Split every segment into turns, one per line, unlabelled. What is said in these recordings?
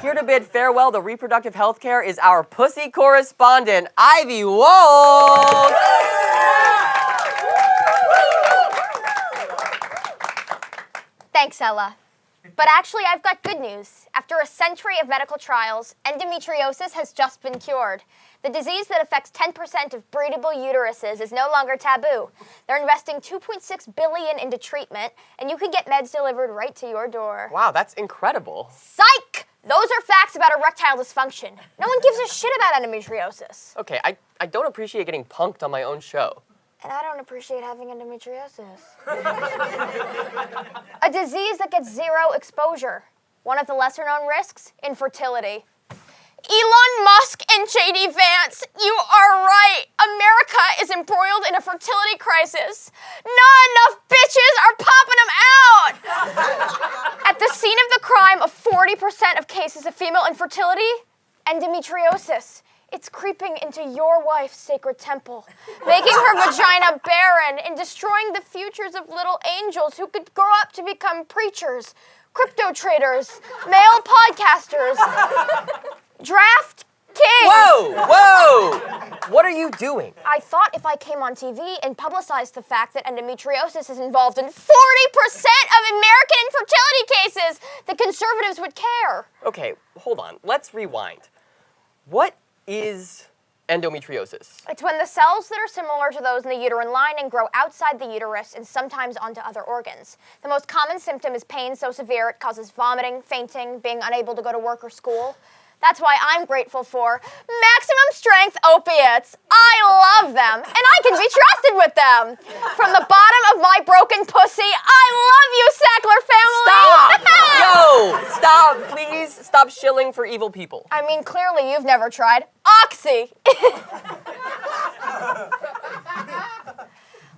here to bid farewell to reproductive health care is our pussy correspondent, Ivy Wolk.
Thanks, Ella. But actually, I've got good news. After a century of medical trials, endometriosis has just been cured. The disease that affects 10% of breedable uteruses is no longer taboo. They're investing $2.6 billion into treatment, and you can get meds delivered right to your door.
Wow, that's incredible.
Psych! Those are facts about erectile dysfunction. No one gives a shit about endometriosis.
Okay, I don't appreciate getting punked on my own show.
And I don't appreciate having endometriosis. A disease that gets zero exposure. One of the lesser-known risks, infertility. Elon Musk and J.D. Vance, you are right. America is embroiled in a fertility crisis. Not enough bitches are popping them out. At the scene of the crime of 40% of cases of female infertility, endometriosis. It's creeping into your wife's sacred temple, making her vagina barren and destroying the futures of little angels who could grow up to become preachers, crypto traders, male podcasters, draft kings.
Whoa! What are you doing?
I thought if I came on TV and publicized the fact that endometriosis is involved in 40% of American infertility cases, the conservatives would care.
Okay, hold on. Let's rewind. What is endometriosis?
It's when the cells that are similar to those in the uterine lining grow outside the uterus and sometimes onto other organs. The most common symptom is pain so severe it causes vomiting, fainting, being unable to go to work or school. That's why I'm grateful for maximum strength opiates. I love them, and I can be trusted with them. From the bottom of my broken pussy, I love you, Sackler family.
Stop! Yo, stop, please. Stop shilling for evil people.
I mean, clearly you've never tried Oxy.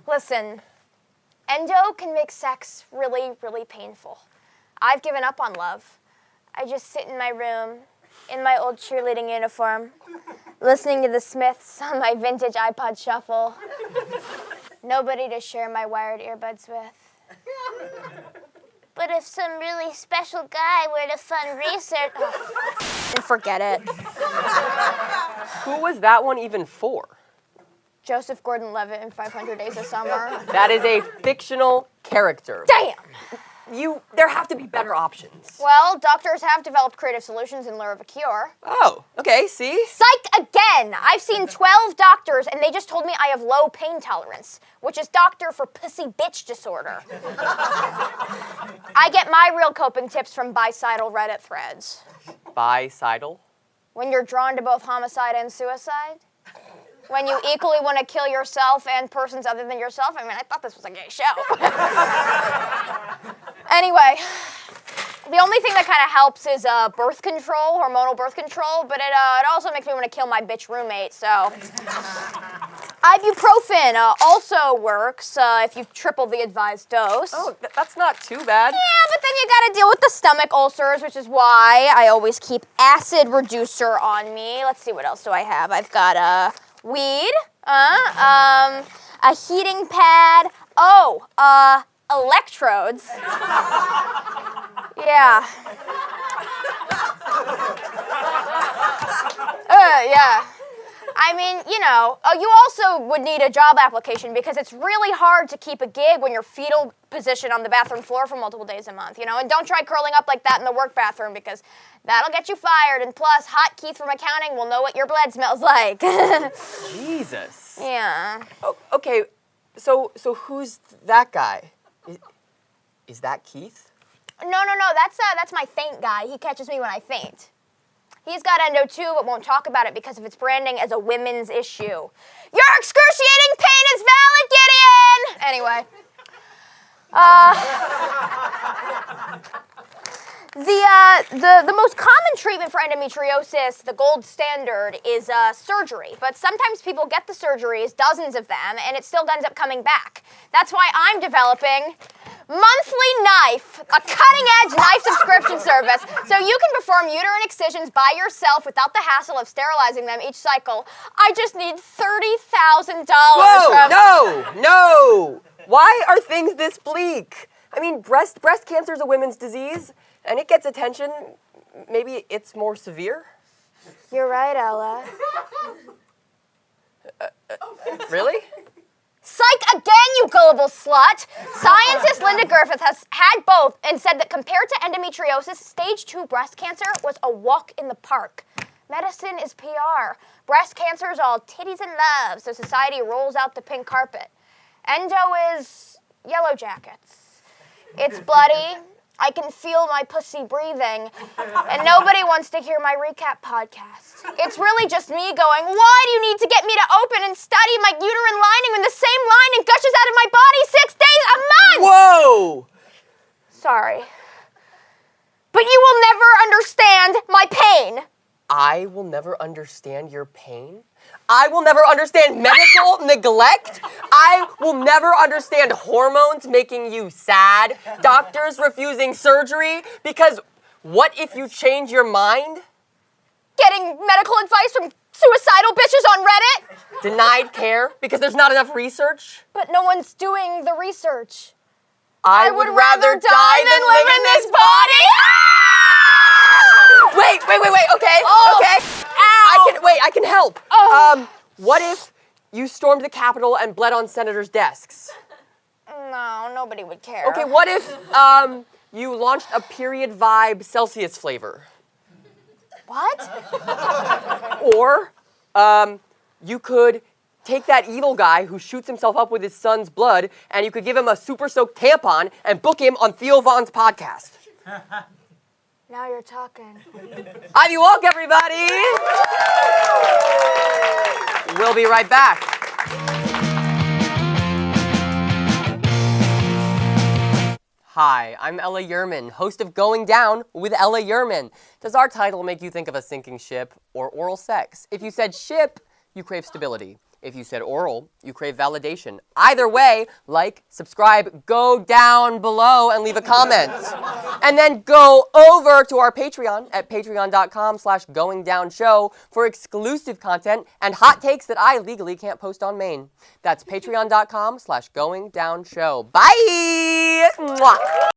Listen, endo can make sex really, really painful. I've given up on love. I just sit in my room, in my old cheerleading uniform, listening to the Smiths on my vintage iPod Shuffle. Nobody to share my wired earbuds with. But if some really special guy were to fund research... Oh, forget it.
Who was that one even for?
Joseph Gordon-Levitt in 500 Days of Summer.
That is a fictional character.
Damn!
There have to be better options.
Well, doctors have developed creative solutions in lieu of a cure.
Oh, okay, see?
Psych again! I've seen 12 doctors and they just told me I have low pain tolerance, which is doctor for pussy bitch disorder. I get my real coping tips from bicidal Reddit threads.
Bicidal?
When you're drawn to both homicide and suicide. When you equally want to kill yourself and persons other than yourself. I mean, I thought this was a gay show. Anyway, the only thing that kind of helps is birth control, hormonal birth control, but it also makes me want to kill my bitch roommate, so. Ibuprofen also works if you triple the advised dose.
Oh, that's not too bad.
Yeah, but then you gotta deal with the stomach ulcers, which is why I always keep acid reducer on me. Let's see, what else do I have? I've got weed, a heating pad, electrodes. Yeah. Yeah. I mean, you know, you also would need a job application because it's really hard to keep a gig when you're fetal position on the bathroom floor for multiple days a month, you know? And don't try curling up like that in the work bathroom because that'll get you fired. And plus, Hot Keith from accounting will know what your blood smells like.
Jesus.
Yeah.
Oh, okay, so who's that guy? Is that Keith?
No, that's my faint guy. He catches me when I faint. He's got endo too, but won't talk about it because of its branding as a women's issue. Your excruciating pain is valid, Gideon! Anyway. The most common treatment for endometriosis, the gold standard, is surgery. But sometimes people get the surgeries, dozens of them, and it still ends up coming back. That's why I'm developing Monthly Knife, a cutting-edge knife subscription service, so you can perform uterine excisions by yourself without the hassle of sterilizing them each cycle. I just need $30,000
Whoa, no! Why are things this bleak? I mean, breast cancer is a women's disease, and it gets attention. maybe it's more severe?
You're right, Ella.
Really?
Psych again, you gullible slut! Scientist Linda Griffith has had both and said that compared to endometriosis, stage 2 breast cancer was a walk in the park. Medicine is PR. Breast cancer is all titties and love, so society rolls out the pink carpet. Endo is yellow jackets. It's bloody. I can feel my pussy breathing, and nobody wants to hear my recap podcast. It's really just me going, why do you need to get me to open and study my uterine lining when the same lining gushes out of my body 6 days a month?
Whoa!
Sorry. But you will never understand my pain.
I will never understand your pain. I will never understand medical neglect. I will never understand hormones making you sad, doctors refusing surgery, because what if you change your mind?
Getting medical advice from suicidal bitches on Reddit?
Denied care because there's not enough research?
But no one's doing the research.
I would rather die than live in this body. Wait, okay, okay.
Ow.
I can help.
Oh.
What if you stormed the Capitol and bled on senators' desks?
No, nobody would care.
Okay, what if you launched a period vibe Celsius flavor?
What?
Or you could take that evil guy who shoots himself up with his son's blood and you could give him a super soaked tampon and book him on Theo Vaughn's podcast.
Now you're talking.
Ivy Wolk, everybody! We'll be right back. Hi, I'm Ella Yurman, host of Going Down with Ella Yurman. Does our title make you think of a sinking ship or oral sex? If you said ship, you crave stability. If you said oral, you crave validation. Either way, like, subscribe, go down below and leave a comment. And then go over to our Patreon at patreon.com/goingdownshow for exclusive content and hot takes that I legally can't post on Maine. That's patreon.com/goingdownshow. Bye! Mwah.